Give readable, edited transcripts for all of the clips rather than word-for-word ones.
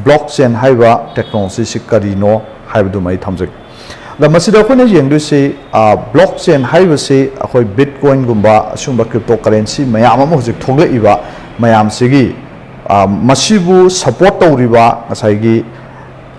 blockchain haiba technology si karino haibadu mai thamjak da masida khone yengdu blockchain haiba se akhoi bitcoin gumba asumba cryptocurrency mayam am hojik thogla iba mayam sigi masibu support tawriba ngasai gi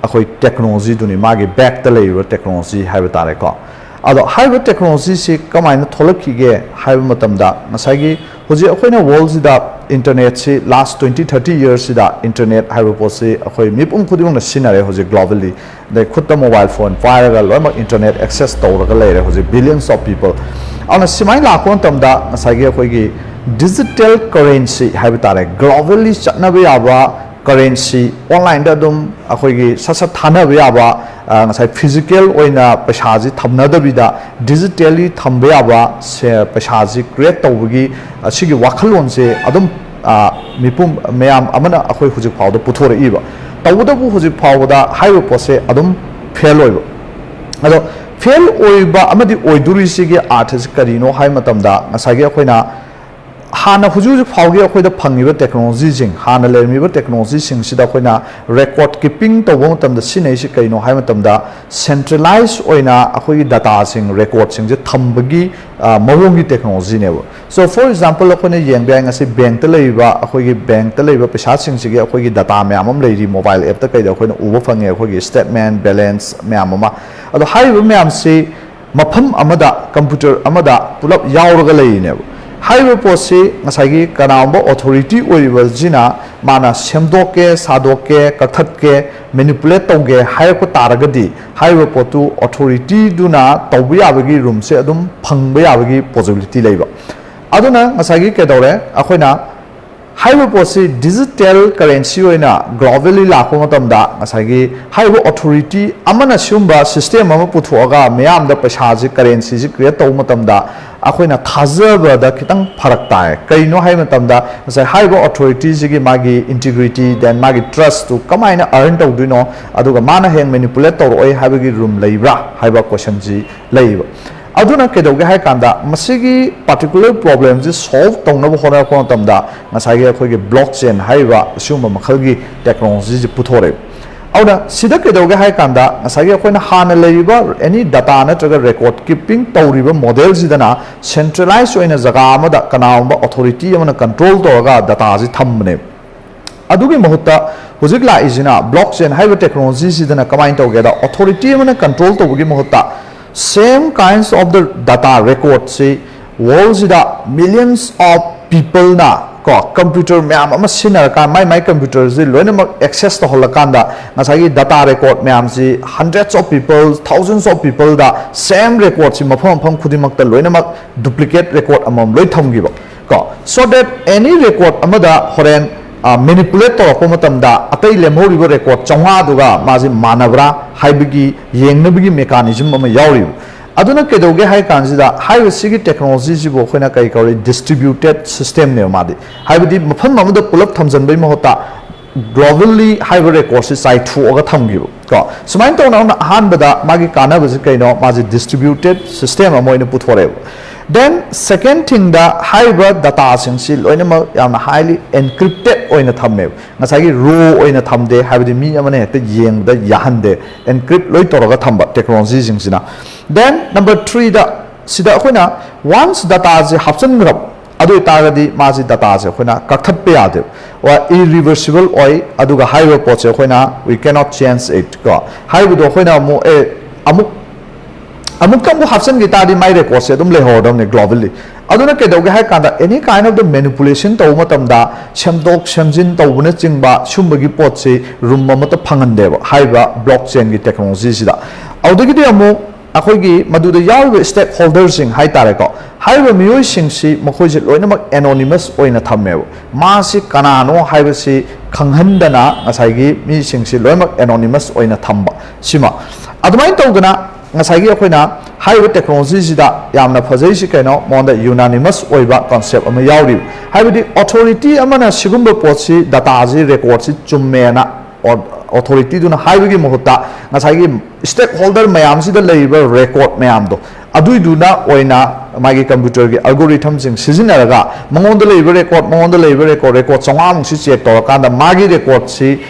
akhoi technology duni magi back ta leiba technology haiba tare ko ado haiba technology se kamaina tholakige haiba matamda ngasai gi hoji akhoina world sida internet se last 20-30 years sida internet haiba pose akhoi mipum khudimong na sinare hoji globally the khutta mobile phone fire ga loima internet access tawraga leire hoji billions of people ana simai la kon tamda ngasai gi akhoi gi digital currency haiba tare globally chatnabe yaba currency online da dum akhoi gi sasa thana be yaba ngasai physical oina paisa ji thamna da bida digitally thambe yaba se paisa ji create tawgi asigi wakhalon se adum mipum mayam amana akhoi hujik phawda puthore iba tawda bu hujik phawda haiba pose adum fail oiba ado fail oiba amadi oiduri sigi artist karino hai matamda ngasai gi akhoina hana huju phawge akhoida phangiba technology jing hana lermiba technology sing sida akhoina record keeping tawbo matamda sinai si kaino hai matamda centralized oina akhoi data sing record sing je thambagi mawongi technology ne so for example akhoina yengba ngasi bank ta leiba akhoi bank ta leiba paisa sing sigi akhoi data myamam leiri mobile app ta kaida akhoina uba phange akhoi statement balance myamama ado haiba myam si mafam amada computer amada pulap yawraga leine haiba pose ngasai kanamba authority oiba jina mana semdoke sadoke kathatke manipulate tawge haiba taragadi haiba potu authority duna tawbi abagi room se adum phangba abagi possibility leiba aduna ngasai kedore akhoina haiba pose digital currency oina globally lakho matamda ngasai haiba authority amana sumba system ama puthoga mayam da paisa ji currency ji create taw matamda akhoina thajaba da kitang pharak tae kaino hai matamda sai haiba authority ji gi magi integrity then magi trust to kamaina earn tawduino aduga mana heng manipulate tawroi haiba gi room leibra haiba question ji leiba aduna kedoge hai kanda masigi particular problem ji solve tawna bo hona ko tamda ngasai gi akhoi gi blockchain haiba sumba makhalgi technology ji puthore auna sida kedoge hai kanda ngasai gi akhoi na hana leiba any data na traga record keeping tawriba model ji dana centralized oina jaga amada kanaamba authority amana control toga data ji thamne adugi mahutta hujik la izina blockchain haiba technology ji dana kamain tawge da authority amana control tawgi mahutta same kinds of the data records say world sida millions of people na ko computer myam ama sinar ka my computer ji loina access to holakanda ngasai data record myam ji hundreds of people thousands of people da same record si mafam khudimak ta loina duplicate record amam loi thamgiba ko so that any record amada horen manipulate to ko matamda atai lemhoriba record chawha duga maji manabra haibigi yengnabigi mechanism ama yauri aduna kedoge hai kanjida haiba sigi technology ji bo khoina kai kauri distributed system ne madi haibidi mafam amada pulap thamjanbai mahota globally haiba record si sai thu oga thamgibo ko sumain to na hanbada magi kana baji kaino maji distributed system amoina puthore then second thing da haiba data sing si loina yam highly encrypted oina thamme ngasagi raw oina thamde haibidi mi amane hekta yeng da yahande encrypt loi toroga thamba technology sing sina then number 3 da sida khoina once data je hapsan grab adu taradi maji data je khoina kakthat pe ade wa irreversible oi aduga haiba poche khoina we cannot change it ko haibu do khoina mo amuk kam hapsan gi tadi mai record se dum le hodom ne globally aduna ke doge hai kanda any kind of the manipulation taw matam da semdok semjin tawbuna chingba sumbagi pot se room mata phangan deba haiba blockchain gi technology sida audagi de amu akhoi gi madu da yaw stakeholders sing hai tare ko haiba miyoi sing si makhoi je loina mak anonymous oina thamme ma si kanano haiba si khanghandana asai gi mi sing si loina mak anonymous oina thamba sima adumain tawgana ngasai gi akhoi na haiba technology sida yamna phajai si kaino monda unanimous oiba concept ama yauri haibidi authority amana sigumba potsi data ji record si chummena authority duna haibigi mohutta ngasai gi stakeholder mayam sida leiba record mayam do adui duna oina magi computer gi algorithm sing sizinaraga mangonda leiba record chawang si check to kanda magi record si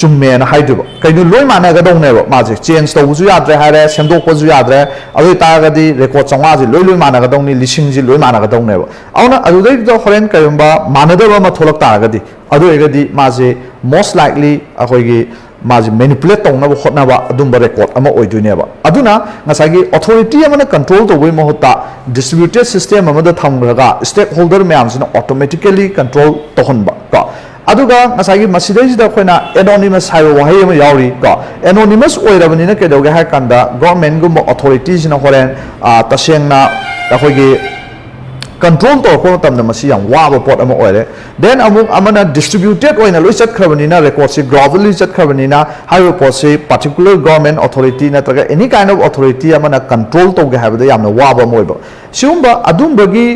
ꯆꯨꯝꯃꯦꯅ ꯍꯥꯏꯗꯣꯏꯕ ꯀꯩꯅꯣ ꯂꯣꯏ ꯃꯥꯟꯅꯒꯗꯧꯅꯦꯕ ꯃꯥꯁꯦ change ꯇꯧꯕꯁꯨ ꯌꯥꯗ꯭ꯔꯦ ꯍꯥꯏꯔꯦ ꯁꯦꯝꯗꯣꯛꯄꯁꯨ ꯌꯥꯗ꯭ꯔꯦ ꯑꯗꯨ ꯑꯣꯏꯇꯥꯔꯒꯗꯤ record 500ꯁꯤ ꯂꯣꯏ ꯃꯥꯟꯅꯒꯗꯧꯅꯤ ꯂꯤꯁꯤꯡꯁꯤ ꯂꯣꯏ ꯃꯥꯟꯅꯒꯗꯧꯅꯦꯕ ꯑꯗꯨꯅ ꯑꯗꯨꯗꯩꯗꯨꯗ ꯍꯣꯔꯦꯟ ꯀꯔꯤꯒꯨꯝꯕ ꯃꯥꯟꯅꯗꯕ ꯑꯃ ꯊꯣꯛꯂꯛ ꯇꯥꯔꯒꯗꯤ ꯑꯗꯨ ꯑꯣꯏꯔꯒꯗꯤ ꯃꯥꯁꯦ ꯃꯣꯁ ꯂꯥꯏꯛꯂꯤ ꯑꯩꯈꯣꯏꯒꯤ ꯃꯥꯁꯦ ꯃꯦꯅꯤꯄꯨꯂꯦꯠ ꯇꯧꯅꯕ ꯍꯣꯠꯅꯕ ꯑꯗꯨꯝꯕ ꯔꯦꯀꯣꯔꯗ ꯑꯃ ꯑꯣꯏꯗꯣꯏꯅꯦꯕ ꯑꯗꯨꯅ ꯉꯁꯥꯏꯒꯤ ꯑꯣꯊꯣꯔꯤꯇꯤ ꯑꯃꯅ ꯀꯟꯇ꯭ꯔꯣꯜ ꯇꯧꯕꯒꯤ ꯃꯍꯨꯠꯇ ꯗꯤꯁꯇ꯭ꯔꯤꯕ꯭ꯌꯨꯇꯦꯗ ꯁꯤꯁꯇꯦꯝ ꯑꯃꯗ ꯊꯝꯈ꯭ꯔꯒ ꯁ꯭ꯇꯦꯛ ꯍꯣꯜꯗꯔ ꯃꯌꯥꯝꯁꯤꯅ ꯑꯣꯇꯣꯃꯦꯇꯤꯀꯦꯂꯤ ꯀꯟꯇ꯭ꯔꯣꯜ ꯇꯧꯍꯟꯕ ꯀꯣ ꯑꯗꯨꯒ ꯉꯁꯥꯏꯒꯤ ꯃꯁꯤꯗꯩꯁꯤꯗ ꯑꯩꯈꯣꯏꯅ ꯑꯦꯅꯣꯅꯤꯃꯁ ꯍꯥꯏꯕ ꯋꯥꯍꯩ ꯑꯃ ꯌꯥꯎꯔꯤ ꯀꯣ ꯑꯦꯅꯣꯅꯤꯃꯁ ꯑꯣꯏꯔꯕꯅꯤꯅ ꯀꯩꯗꯧꯒꯦ ꯍꯥꯏ ꯀꯥꯟꯗ ꯒꯣꯔꯃꯦꯟꯠꯒꯨꯝꯕ ꯑꯣꯊꯣꯔꯤꯇꯤꯁꯤꯅ ꯍꯣꯔꯦꯟ ꯇꯁꯦꯡꯅ ꯑꯩꯈꯣꯏꯒꯤ कंट्रोल तौर मसी वाब पोट देन अमुक अमना डिस्ट्रीब्यूटेड लोई चतखरबनीना रेकॉर्ड से ग्लोबली चतखरबनीना हाइव पोट से पर्टिकुलर गवर्नमेंट अथॉरिटी नत्रगा एनी काइंड ऑफ अथॉरिटी अमना कंट्रोल तौगे हाइबदे यामना वाब मोइबो सिगुम्बा अदुम्बगी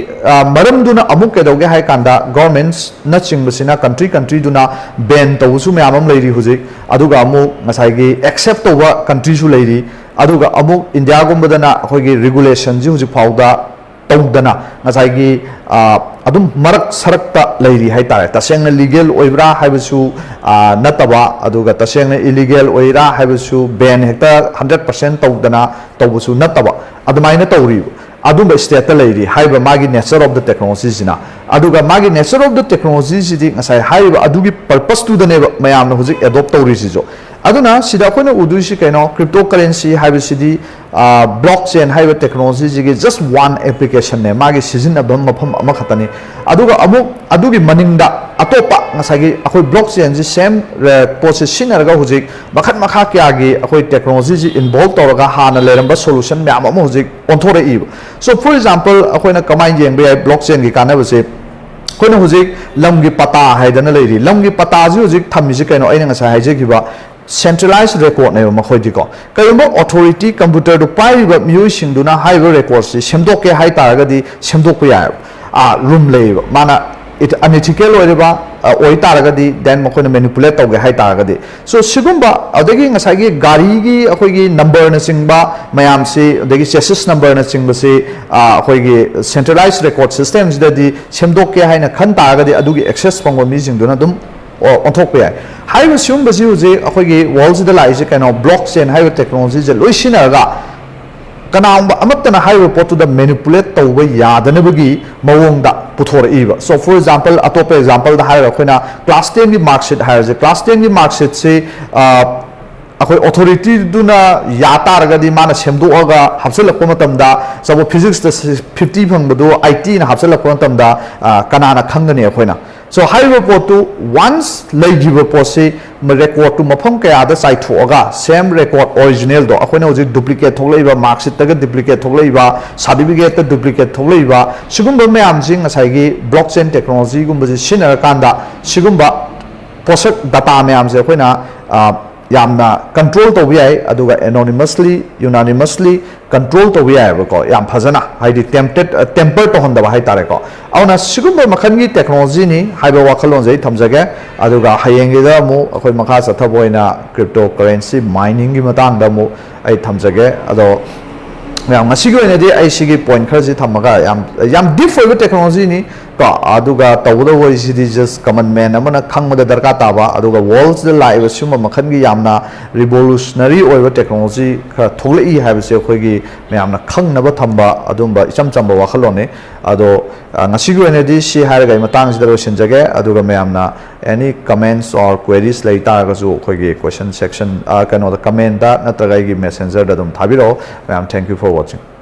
मरमदुना अमुक केदौगे हाइ कांदा गवर्नमेंट्स न चिंगबसिना कंट्री कंट्री दुना बैन तौसु मयाम अम लेरी हुजिक अदुगा अमुक ngसाइगी एक्सेप्ट तौबा कंट्री सु लेरी अदुगा अमुक इंडिया गुम्बदना अखोइगी रेगुलेशन जी हुजिक फाउदा तौदना ngसाइगी अदुम मरक सरकता लेरी हाइ तारे तसेंगना लीगल ओइब्रा हाइबसु नतबा अदुगा तसेंगना इलीगल ओइरा हाइबसु बैन हेक्ता 100% तौदना तौबसु नतबा अदुमाइना तौरी अदुम स्टेट लेरी हाइबा मागी नेचर ऑफ द टेक्नोलॉजी जिना अदुगा मागी नेचर ऑफ द टेक्नोलॉजी जिदि ngसाइ हाइबा अदुगी पर्पस टू दनेबा मयामना हुजिक एडॉप्ट तौरी सिजो अदुना सिदा कोइना उदुइसि कैनो क्रिप्टो करेंसी हाइबसिदि ब्लॉकचेन हाइबा टेक्नोलॉजी जिगे जस्ट वन एप्लीकेशन ने मागी सिजिनबम मफम अमा खतनी अदुगा अमुक अदुगी मनिंगदा अतोपा ngसाइगी अखोइ ब्लॉकचेन जि सेम प्रोसेस सिनरगा हुजिक मखत मखा क्यागी अखोइ टेक्नोलॉजी जि इन्वॉल्व तौरगा हाना लेरंबा सॉल्यूशन म्याम अमा हुजिक ओंथोरे इब सो फॉर एग्जांपल अखोइना कमाइन जेंबे याइ ब्लॉकचेन गी कानाबसे कोइना हुजिक लमगी पता हाइदना लेरी लमगी पता जि हुजिक थम्मिसि कैनो आइना ngसा हाइजेगिबा centralized record ने मखोइदिको कयमो अथॉरिटी कंप्यूटर दु पाइबा मियोइ सिंगदुना हाइबो रेकॉर्ड से सेमदोके हाइ तारगदि सेमदोकु याय रूम लेबा माना इट अनइथिकल ओइबा ओइ तारगदि देन मखोइना मैनिपुलेट तौगे हाइ तारगदि सो सिगुम्बा अदगी ngसाइगी गारीगी अखोइगी नंबर न सिंगबा मयाम से अदगी चेसिस नंबर न सिंगबा से अखोइगी सेंट्रलाइज्ड रेकॉर्ड सिस्टम जिददि सेमदोके हाइना खन तारगदि अदुगी एक्सेस पंगो मी सिंगदुना दुम ओंथोकपे याय हाइबो सिगुम्बसि हुजे अखोइगी वर्ल्ड द लाइसे कैनो ब्लॉकचेन हाइबो टेक्नोलॉजी जे लोइसिनरगा कनांबा अमत्तना हाइबो पोतु द मैनिपुलेट तौबा यादनबगी मवोंगदा पुथोरइबा सो फॉर एग्जांपल अतोप एग्जांपल द हाइर अखोइना क्लास 10 की मार्कशीट हाइर क्लास 10 की मार्कशीट से अखोइ अथॉरिटी दुना या तारगदि माना सेमदोगा हापसलकपा मतमदा सब फिजिक्स द 50 फंगबदो 80 ना हापसलकपा मतमदा कनाना खंगनी अखोइना सो हाइबो पोतु वंस लेगिबो पोसे रेकॉर्ड टू मफम कयादा चाइथोगा सेम रेकॉर्ड ओरिजिनल दो अखोइना हुजिक डुप्लीकेट थोगलैबा मार्कशीट तग डुप्लीकेट थोगलैबा सर्टिफिकेट त डुप्लीकेट थोगलैबा सिगुम्बा मयाम सिंग ngसाइगी ब्लॉकचेन टेक्नोलॉजी गुम्बजे सिनरकांदा सिगुम्बा पोसक डाटा मयाम से अखोइना यामना कंट्रोल तौबा याय अदुगा एनोनिमसली यूनानिमसली कंट्रोल तौबा यायबको याम फजना हाइदि टेम्पर तोहनदबा हाइ तारेको अउना सिगुम्बा मखनगी टेक्नोलॉजी नि हाइबा वाखलोन जै थमजगे अदुगा हयेंगेदा मु अखोइ मखा चथबोइना क्रिप्टो करेंसी माइनिंग गी मतंगदा मु ai thamjage ado ma'am ngasi point खरजी थमगा याम डिफ ओइबा टेक्नोलॉजी नि का अदुगा तौबदा वइसिदि जस्ट कमन मैन अमना खंगबदा दरकार ताबा अदुगा वर्ल्ड्स द लाइव सुम मखनगी यामना रिवोल्यूशनरी ओइबा टेक्नोलॉजी खरा थोलई हाइबसे खोगी मैमना खंगनबा थंबा अदुंबा इचम चंबा वाखलोने अदो ngasi सि हारगा मतंगसिदा लोसिनजगे अदुगा मैमना एनी कमेंट्स और क्वेरीज लई तारगसु खोगी क्वेश्चन सेक्शन कनो द कमेंट दा नत्रगा गी मेसेंजर दा दम थाबिरो मैम थैंक यू फॉर watching.